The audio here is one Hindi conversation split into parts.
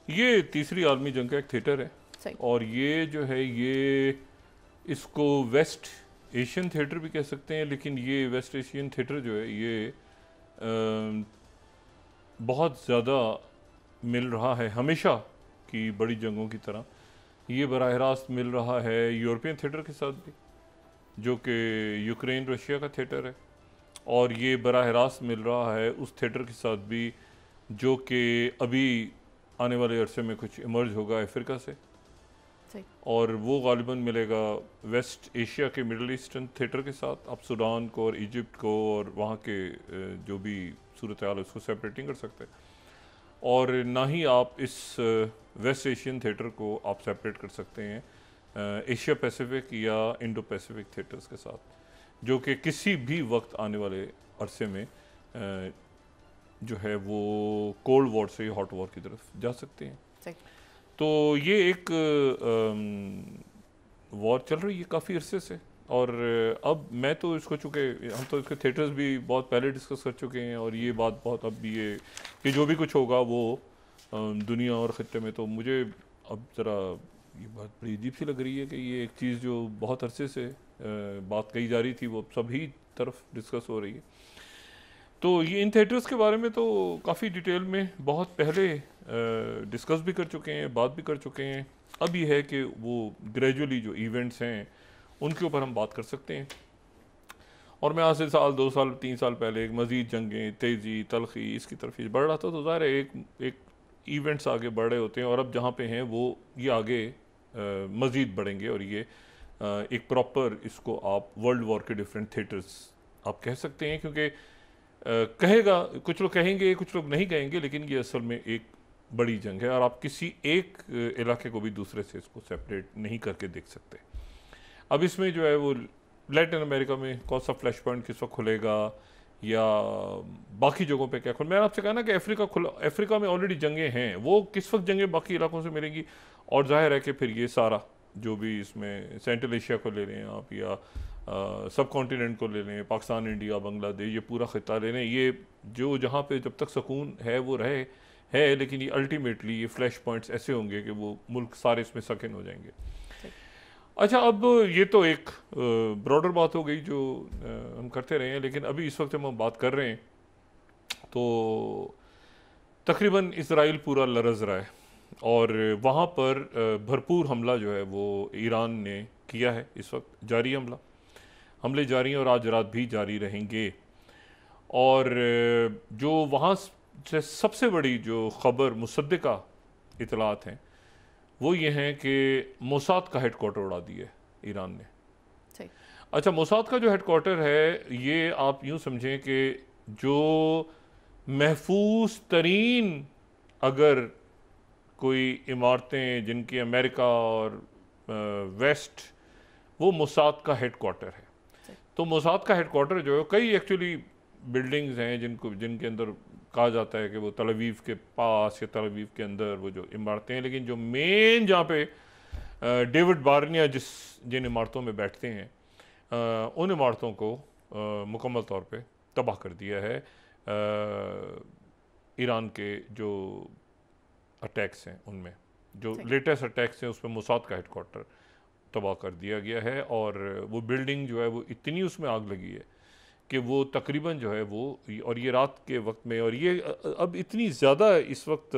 ये तीसरी आलमी जंग का एक थिएटर है। सही। और ये जो है ये इसको वेस्ट एशियन थिएटर भी कह सकते हैं, लेकिन ये वेस्ट एशियन थिएटर जो है ये बहुत ज़्यादा मिल रहा है हमेशा की बड़ी जंगों की तरह। ये बराह रास्त मिल रहा है यूरोपियन थिएटर के साथ भी, जो कि यूक्रेन रशिया का थिएटर है। और ये बराह रास्त मिल रहा है उस थिएटर के साथ भी जो कि अभी आने वाले अरसे में कुछ इमर्ज होगा अफ्रीका से। सही। और वो गालिबन मिलेगा वेस्ट एशिया के मिडल ईस्टर्न थिएटर के साथ। आप सूडान को और इजिप्ट को और वहाँ के जो भी सूरत हाल है उसको सेपरेटिंग कर सकते हैं। और ना ही आप इस वेस्ट एशियन थिएटर को आप सेपरेट कर सकते हैं एशिया पैसिफिक या इंडो पैसिफिक थिएटर्स के साथ, जो कि किसी भी वक्त आने वाले अरसे में जो है वो कोल्ड वॉर से हॉट वॉर की तरफ जा सकते हैं। सही। तो ये एक वॉर चल रही है काफ़ी अरसे से। और अब मैं तो इसको चूँकि हम तो इसके थिएटर्स भी बहुत पहले डिस्कस कर चुके हैं, और ये बात बहुत अब भी ये कि जो भी कुछ होगा वो दुनिया और ख़त्े में, तो मुझे अब ज़रा ये बात बड़ी अजीब सी लग रही है कि ये एक चीज़ जो बहुत अरसे से बात कही जा रही थी वो सभी तरफ डिस्कस हो रही है। तो ये इन थिएटर्स के बारे में तो काफ़ी डिटेल में बहुत पहले डिस्कस भी कर चुके हैं, बात भी कर चुके हैं। अब ये है कि वो ग्रेजुअली जो इवेंट्स हैं उनके ऊपर हम बात कर सकते हैं। और मैं आज से साल 2 साल 3 साल पहले एक मज़ीद जंगें, तेज़ी, तलखी इसकी तरफ ही बढ़ रहा था, तो ज़ाहिर है एक इवेंट्स आगे बढ़ रहे होते हैं। और अब जहाँ पे हैं वो ये आगे मज़ीद बढ़ेंगे, और ये एक प्रॉपर इसको आप वर्ल्ड वॉर के डिफरेंट थिएटर्स आप कह सकते हैं। क्योंकि कहेगा कुछ लोग कहेंगे, कुछ लोग नहीं कहेंगे, लेकिन ये असल में एक बड़ी जंग है, और आप किसी एक इलाके को भी दूसरे से इसको सेपरेट नहीं करके देख सकते। अब इसमें जो है वो लैटिन अमेरिका में कौन सा फ्लैश पॉइंट किस वक्त खुलेगा, या बाकी जगहों पे क्या खुल, मैंने आपसे कहा ना कि अफ्रीका में ऑलरेडी जंगें हैं, वो किस वक्त जंगें बाकी इलाकों से मिलेंगी। और जाहिर है कि फिर ये सारा जो भी इसमें सेंट्रल एशिया को ले लें आप, या सब कॉन्टिनेंट को ले लें, पाकिस्तान, इंडिया, बांग्लादेश, ये पूरा खिता ले लें, ये जो जहाँ पे जब तक सुकून है वो रहे है, लेकिन ये अल्टीमेटली ये फ्लैश पॉइंट्स ऐसे होंगे कि वो मुल्क सारे इसमें सकिन हो जाएंगे। अच्छा, अब ये तो एक ब्रॉडर बात हो गई जो हम करते रहे हैं, लेकिन अभी इस वक्त हम बात कर रहे हैं तो तकरीबन इसराइल पूरा लरज़ रहा है, और वहाँ पर भरपूर हमला जो है वो ईरान ने किया है। इस वक्त जारी हमले जारी हैं, और आज रात भी जारी रहेंगे। और जो वहाँ से सबसे बड़ी जो ख़बर मुसद्दिका इतलात हैं वो ये हैं कि मोसाद का हेडक्वार्टर उड़ा दिया है ईरान ने। सही। अच्छा, मोसाद का जो हेडक्वार्टर है ये आप यूँ समझें कि जो महफूज तरीन अगर कोई इमारतें जिनकी अमेरिका और वेस्ट, वो मोसाद का हेडक्वार्टर है। तो मोसाद का हेडक्वार्टर जो है, कई एक्चुअली बिल्डिंग्स हैं जिनके अंदर कहा जाता है कि वो तल अवीव के पास या तल अवीव के अंदर वो जो इमारतें हैं, लेकिन जो मेन जहाँ पे डेविड बार्निया जिन इमारतों में बैठते हैं उन इमारतों को मुकम्मल तौर पे तबाह कर दिया है। ईरान के जो अटैक्स हैं उनमें जो लेटेस्ट अटैक्स हैं उसमें मोसाद का हेडक्वार्टर तबाह कर दिया गया है। और वो बिल्डिंग जो है वो इतनी उसमें आग लगी है कि वो तकरीबन जो है वो, और ये रात के वक्त में, और ये अब इतनी ज़्यादा इस वक्त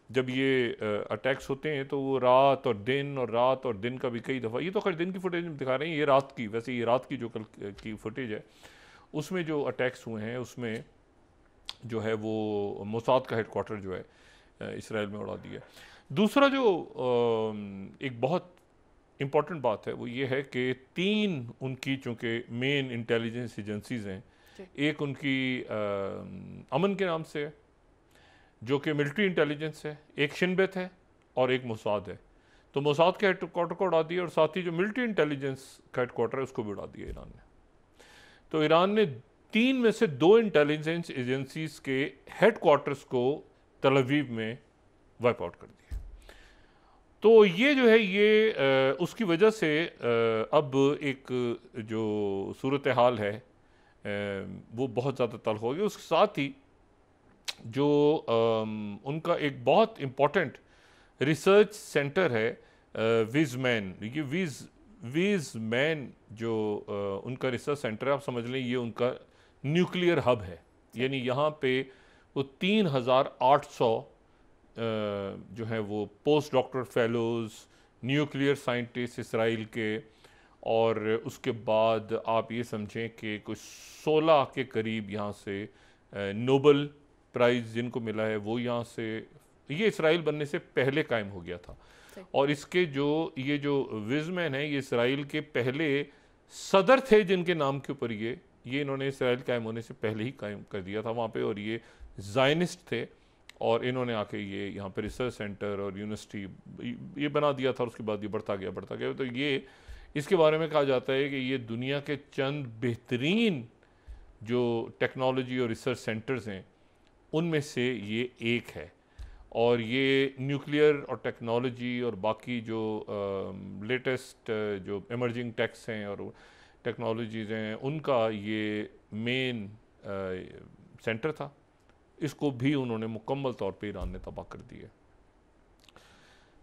जब ये अटैक्स होते हैं तो वो रात और दिन, और रात और दिन का भी कई दफ़ा, ये तो खैर दिन की फुटेज में दिखा रहे हैं, ये रात की, वैसे ये रात की जो कल की फुटेज है उसमें जो अटैक्स हुए हैं उसमें जो है वो मोसाद का हेडक्वार्टर जो है इसराइल में उड़ा दिया। दूसरा जो एक बहुत इम्पॉर्टेंट बात है वो ये है कि 3 उनकी चूँकि मेन इंटेलिजेंस एजेंसीज़ हैं, एक उनकी अमन के नाम से है जो कि मिलिट्री इंटेलिजेंस है, एक शिनबेत है और एक मोसाद है। तो मोसाद के हेडक्वार्टर को उड़ा दिया, और साथ ही जो मिलिट्री इंटेलिजेंस का हेडक्वार्टर है उसको भी उड़ा दिया ईरान ने। तो ईरान ने 3 में से 2 इंटेलिजेंस एजेंसीज के हेडक्वार्टर्स को तल अवीव में वाइप आउट कर दिया। तो ये जो है ये उसकी वजह से अब एक जो सूरत हाल है वो बहुत ज़्यादा तल्ख हो गई। उसके साथ ही जो उनका एक बहुत इम्पॉर्टेंट रिसर्च सेंटर है विज़मैन। ये विज़मैन जो उनका रिसर्च सेंटर है, आप समझ लें ये उनका न्यूक्लियर हब है। यानी यहाँ पे वो 3,800 जो है वो post doctor fellows, nuclear scientist Israel के, और उसके बाद आप ये समझें कि कुछ 16 के करीब यहाँ से नोबल प्राइज़ जिनको मिला है वो यहाँ से, ये इसराइल बनने से पहले कायम हो गया था। और इसके जो ये जो विज़मैन है, ये इसराइल के पहले सदर थे जिनके नाम के ऊपर ये इन्होंने इसराइल कायम होने से पहले ही कायम कर दिया था वहाँ पे, और ये ज़ायनिस्ट थे। और इन्होंने आके ये यहाँ पे रिसर्च सेंटर और यूनिवर्सिटी ये बना दिया था, और उसके बाद ये बढ़ता गया। तो ये इसके बारे में कहा जाता है कि ये दुनिया के चंद बेहतरीन जो टेक्नोलॉजी और रिसर्च सेंटर्स हैं उनमें से ये एक है। और ये न्यूक्लियर और टेक्नोलॉजी और बाकी जो लेटेस्ट जो इमर्जिंग टेक्स हैं और टेक्नोलॉजीज़ हैं उनका ये मेन सेंटर था। इसको भी उन्होंने मुकम्मल तौर पे ईरान ने तबाह कर दिया।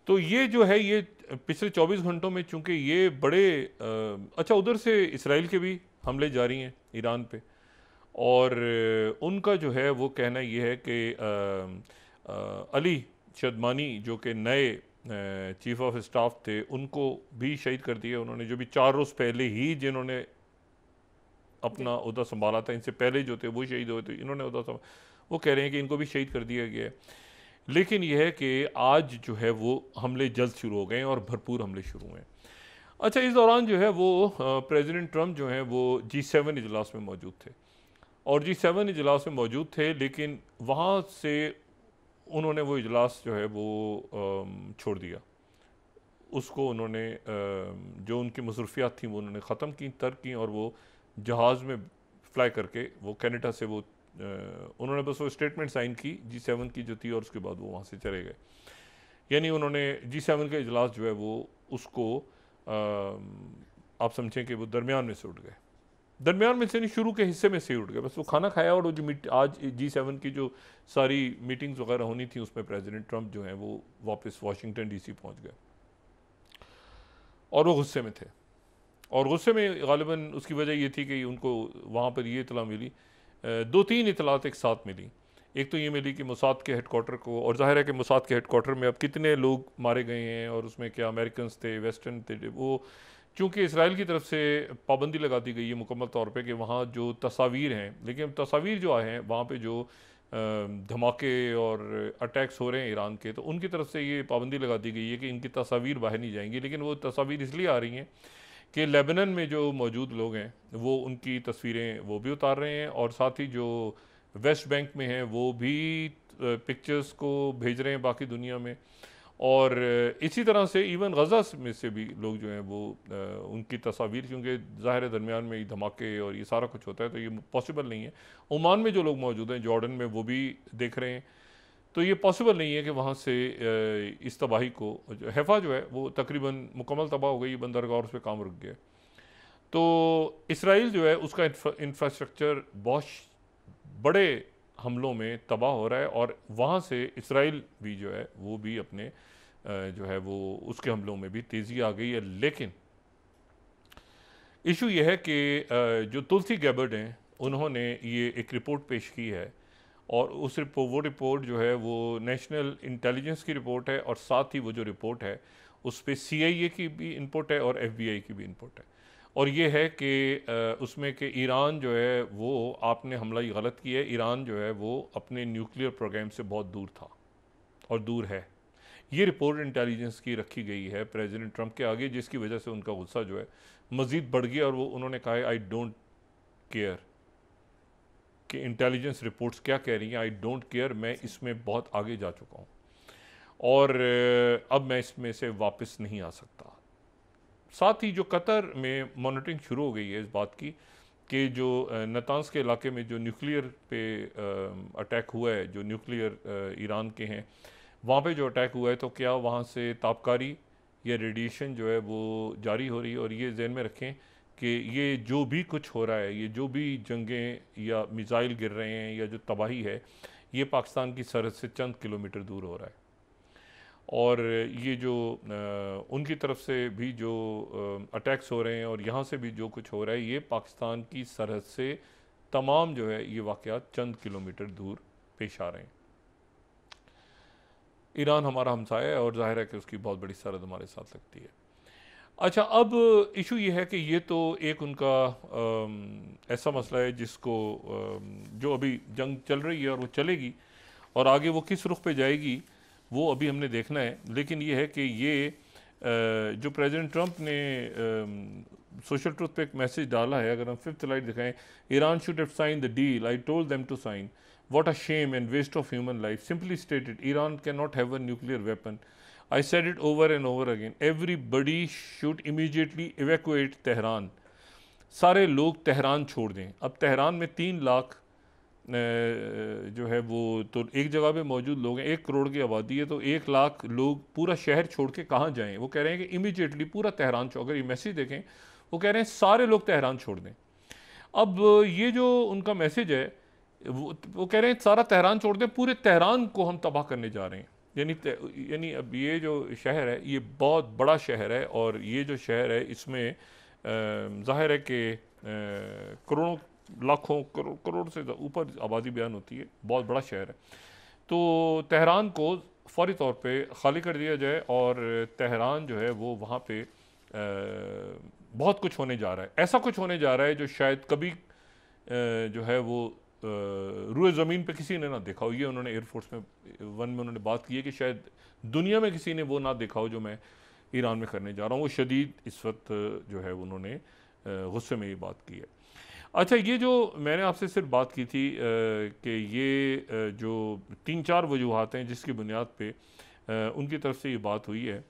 तो ये जो है ये पिछले 24 घंटों में, चूंकि ये बड़े अच्छा, उधर से इसराइल के भी हमले जारी हैं ईरान पे, और उनका जो है वो कहना ये है कि अली शदमानी जो कि नए चीफ ऑफ स्टाफ थे उनको भी शहीद कर दिया उन्होंने, जो भी 4 रोज़ पहले ही जिन्होंने अपना उहदा संभाला था। इनसे पहले जो थे वो शहीद हुए थे, इन्होंने उहदा, वो कह रहे हैं कि इनको भी शहीद कर दिया गया है। लेकिन यह है कि आज जो है वो हमले जल्द शुरू हो गए हैं और भरपूर हमले शुरू हुए हैं। अच्छा, इस दौरान जो है वो प्रेसिडेंट ट्रंप जो हैं वो G7 इजलास में मौजूद थे, और G7 इजलास में मौजूद थे, लेकिन वहाँ से उन्होंने वो इजलास जो है वो छोड़ दिया। उसको उन्होंने जो उनकी मसरूफियात थी वो उन्होंने ख़त्म की, तर्क की, और वो जहाज़ में फ़्लाई करके वो कनाडा से वो उन्होंने बस वो स्टेटमेंट साइन की G7 की जो थी, और उसके बाद वो वहाँ से चले गए। यानी उन्होंने G7 का इजलास जो है वो उसको आप समझें कि वो दरमियान में से उठ गए, दरमियान में से नहीं, शुरू के हिस्से में से उठ गए। बस वो खाना खाया, और वो जो आज G7 की जो सारी मीटिंग्स वगैरह होनी थी उसमें प्रेसिडेंट ट्रंप जो हैं वो वापस वाशिंगटन DC पहुँच गए, और वो गुस्से में थे। और गुस्से में गालिबन उसकी वजह ये थी कि उनको वहाँ पर ये इतला मिली, 2-3 इतलात एक साथ मिली। एक तो ये मिली कि मोसाद के हेडक्वार्टर को, और जाहिर है कि मोसाद के हेडक्वार्टर में अब कितने लोग मारे गए हैं, और उसमें क्या अमेरिकन थे, वेस्टर्न थे, वो चूँकि इसराइल की तरफ से पाबंदी लगा दी गई है मुकम्मल तौर पे कि वहाँ जो तस्वीर हैं, लेकिन तस्वीर जो आए हैं वहाँ पे जो धमाके और अटैक्स हो रहे हैं ईरान के, तो उनकी तरफ से ये पाबंदी लगा दी गई है कि इनकी तस्वीर बाहर नहीं जाएंगी। लेकिन वो तस्वीर इसलिए आ रही हैं कि लेबनान में जो मौजूद लोग हैं वो उनकी तस्वीरें वो भी उतार रहे हैं, और साथ ही जो वेस्ट बैंक में हैं वो भी पिक्चर्स को भेज रहे हैं बाकी दुनिया में। और इसी तरह से इवन गज़ा में से भी लोग जो हैं वो उनकी तस्वीर, क्योंकि ज़ाहिर दरमियान में धमाके और ये सारा कुछ होता है तो ये पॉसिबल नहीं है। ओमान में जो लोग मौजूद हैं, जॉर्डन में, वो भी देख रहे हैं। तो ये पॉसिबल नहीं है कि वहाँ से इस तबाही को, हैफा जो है वो तकरीबन मुकम्मल तबाह हो गई, बंदरगाह और उस पर काम रुक गया। तो इसराइल जो है उसका इंफ्रास्ट्रक्चर बहुत बड़े हमलों में तबाह हो रहा है, और वहाँ से इसराइल भी जो है वो भी अपने जो है वो उसके हमलों में भी तेज़ी आ गई है। लेकिन इशू ये है कि जो तुलसी गैबर्ड हैं उन्होंने ये एक रिपोर्ट पेश की है, और वो रिपोर्ट जो है वो नेशनल इंटेलिजेंस की रिपोर्ट है, और साथ ही वो जो रिपोर्ट है उस पर CIA की भी इनपुट है और FBI की भी इनपुट है। और ये है कि उसमें कि ईरान जो है वो, आपने हमला ही गलत किया है, ईरान जो है वो अपने न्यूक्लियर प्रोग्राम से बहुत दूर था और दूर है। ये रिपोर्ट इंटेलिजेंस की रखी गई है प्रेसिडेंट ट्रंप के आगे, जिसकी वजह से उनका गुस्सा जो है मज़ीद बढ़ गया, और वो उन्होंने कहा है आई डोंट केयर कि इंटेलिजेंस रिपोर्ट्स क्या कह रही हैं, आई डोंट केयर, मैं इसमें बहुत आगे जा चुका हूँ, और अब मैं इसमें से वापस नहीं आ सकता। साथ ही जो कतर में मॉनिटरिंग शुरू हो गई है इस बात की कि जो नतांस के इलाके में जो न्यूक्लियर पे अटैक हुआ है, जो न्यूक्लियर ईरान के हैं, वहाँ पे जो अटैक हुआ है, तो क्या वहाँ से तापकारी या रेडिएशन जो है वो जारी हो रही है। और ये जहन में रखें कि ये जो भी कुछ हो रहा है, ये जो भी जंगें या मिसाइल गिर रहे हैं या जो तबाही है, ये पाकिस्तान की सरहद से चंद किलोमीटर दूर हो रहा है। और ये जो उनकी तरफ से भी जो अटैक्स हो रहे हैं और यहाँ से भी जो कुछ हो रहा है, ये पाकिस्तान की सरहद से तमाम जो है ये वाक़यात चंद किलोमीटर दूर पेश आ रहे हैं। ईरान हमारा हमसाया है और ज़ाहिर है कि उसकी बहुत बड़ी सरहद हमारे साथ लगती है। अच्छा, अब इशू ये है कि ये तो एक उनका ऐसा मसला है जिसको जो अभी जंग चल रही है और वो चलेगी, और आगे वो किस रुख पे जाएगी वो अभी हमने देखना है। लेकिन ये है कि ये जो प्रेसिडेंट ट्रंप ने सोशल ट्रुथ पे एक मैसेज डाला है, अगर हम 5th लाइट दिखाएं, Iran should have sign the deal, I told them to sign, what a shame and waste of human life, simply stated Iran can not have a nuclear weapon, I said it over and over again, everybody should immediately evacuate Tehran, सारे लोग तेहरान छोड़ दें। अब तेहरान में 3 लाख जो है वो तो एक जगह पे मौजूद लोग हैं, 1 करोड़ की आबादी है, तो 1 लाख लोग पूरा शहर छोड़ के कहाँ जाएं? वो कह रहे हैं कि इमीडिएटली पूरा तेहरान छोड़, अगर ये मैसेज देखें वो कह रहे हैं सारे लोग तेहरान छोड़ दें। अब ये जो उनका मैसेज है वो कह रहे हैं सारा तेहरान छोड़ दें, पूरे तेहरान को हम तबाह करने जा रहे हैं। यानी अब ये जो शहर है ये बहुत बड़ा शहर है, और ये जो शहर है इसमें ज़ाहिर है कि करोड़ों लाखों करोड़ से ऊपर आबादी बयान होती है, बहुत बड़ा शहर है। तो तेहरान को फौरी तौर पे खाली कर दिया जाए, और तेहरान जो है वो वहाँ पे बहुत कुछ होने जा रहा है, ऐसा कुछ होने जा रहा है जो शायद कभी जो है वो रूए ज़मीन पे किसी ने ना देखा हो। ये उन्होंने एयरफोर्स में 1 में उन्होंने बात की है कि शायद दुनिया में किसी ने वो ना देखा हो जो मैं ईरान में करने जा रहा हूँ। वो शदीद इस वक्त जो है उन्होंने गुस्से में ये बात की है। अच्छा, ये जो मैंने आपसे सिर्फ बात की थी कि ये जो 3-4 वजूहात हैं जिसकी बुनियाद पे उनकी तरफ से ये बात हुई है,